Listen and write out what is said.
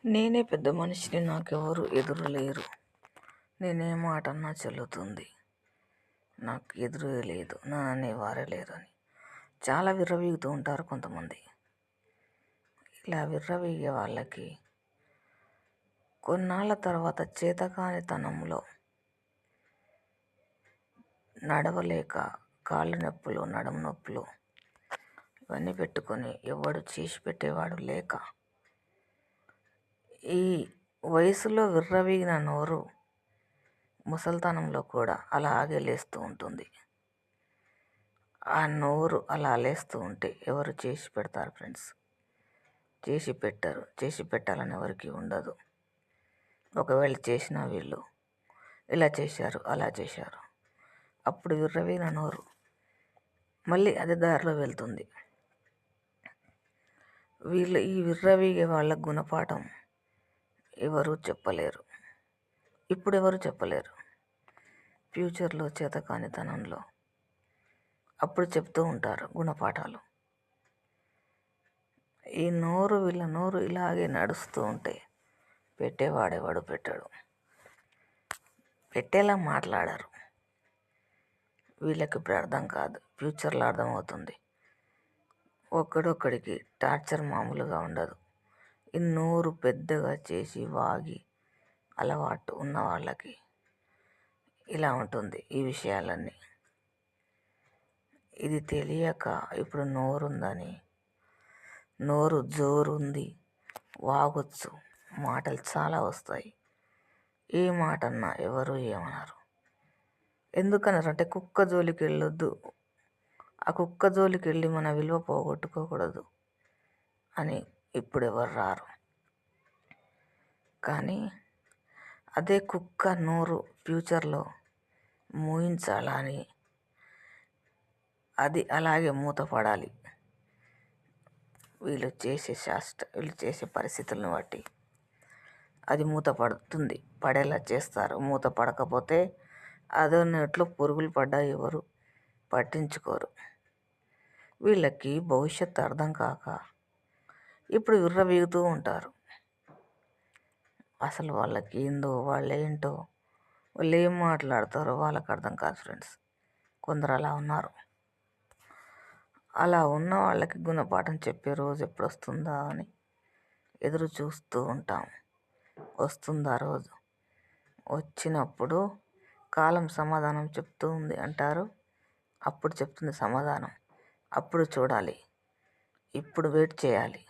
నేనే పెద్ద మనిషిని, నాకెవరు ఎదురు లేరు. నేనే మాట అన్నా చెల్లుతుంది. నాకు ఎదురే లేదు, నా అనేవారే లేరు అని చాలా విర్రవీగుతూ ఉంటారు కొంతమంది. ఇలా విర్రవీగే వాళ్ళకి కొన్నాళ్ళ తర్వాత చేతకానితనంలో నడవలేక కాళ్ళు నొప్పులు, నడుము నొప్పులు ఇవన్నీ పెట్టుకొని ఎవడు చేసి పెట్టేవాడు లేక ఈ వయసులో విర్రవీగిన నోరు ముసల్తనంలో కూడా అలాగే లేస్తూ ఉంటుంది. ఆ నోరు అలా లేస్తూ ఉంటే ఎవరు చేసి పెడతారు ఫ్రెండ్స్? చేసి పెట్టరు. చేసి పెట్టాలని ఎవరికి ఉండదు. ఒకవేళ చేసిన వీళ్ళు ఇలా చేశారు, అలా చేశారు, అప్పుడు విర్రవీగిన నోరు మళ్ళీ అదే దారిలో వెళ్తుంది. వీళ్ళు ఈ విర్రవీగే వాళ్ళ గుణపాఠం ఎవరు చెప్పలేరు. ఇప్పుడు ఎవరు చెప్పలేరు. ఫ్యూచర్లో చేతకానితనంలో అప్పుడు చెప్తూ ఉంటారు గుణపాఠాలు. ఈ నోరు, వీళ్ళ నోరు ఇలాగే నడుస్తూ ఉంటే పెట్టేవాడేవాడు పెట్టాడు. పెట్టేలా మాట్లాడరు. వీళ్ళకి ఇప్పుడు అర్థం కాదు, ఫ్యూచర్లో అర్థమవుతుంది. ఒక్కడొక్కడికి టార్చర్ మామూలుగా ఉండదు. ఈ నోరు పెద్దగా చేసి వాగి అలవాటు ఉన్న వాళ్ళకి ఇలా ఉంటుంది ఈ విషయాలన్నీ. ఇది తెలియక ఇప్పుడు నోరుందని, నోరు జోరుంది, వాగొచ్చు, మాటలు చాలా వస్తాయి, ఏ మాట అన్నా ఎవరు ఏమన్నారు. ఎందుకన్నారంటే కుక్క జోలికి వెళ్ళొద్దు, ఆ కుక్క జోలికి వెళ్ళి మన విలువ పోగొట్టుకోకూడదు అని ఇప్పుడు ఎవరు రారు. కానీ అదే కుక్క నోరు ఫ్యూచర్లో మూయించాలని, అది అలాగే మూతపడాలి. వీళ్ళు చేసే పరిస్థితులను బట్టి అది మూత పడుతుంది, పడేలా చేస్తారు. మూత పడకపోతే అదే నోట్లో పురుగులు పడ్డా ఎవరు పట్టించుకోరు. వీళ్ళకి భవిష్యత్తు అర్థం కాక ఇప్పుడు విర్రవీగుతూ ఉంటారు. అసలు వాళ్ళకి ఏందో, వాళ్ళేంటో, వాళ్ళు ఏం మాట్లాడతారో వాళ్ళకి అర్థం కాదు ఫ్రెండ్స్. కొందరు అలా ఉన్నారు. అలా ఉన్న వాళ్ళకి గుణపాఠం చెప్పే రోజు ఎప్పుడు వస్తుందా అని ఎదురు చూస్తూ ఉంటాం. వస్తుందా రోజు? వచ్చినప్పుడు కాలం సమాధానం చెప్తూ ఉంది అంటారు. అప్పుడు చెప్తుంది సమాధానం. అప్పుడు చూడాలి. ఇప్పుడు వెయిట్ చేయాలి.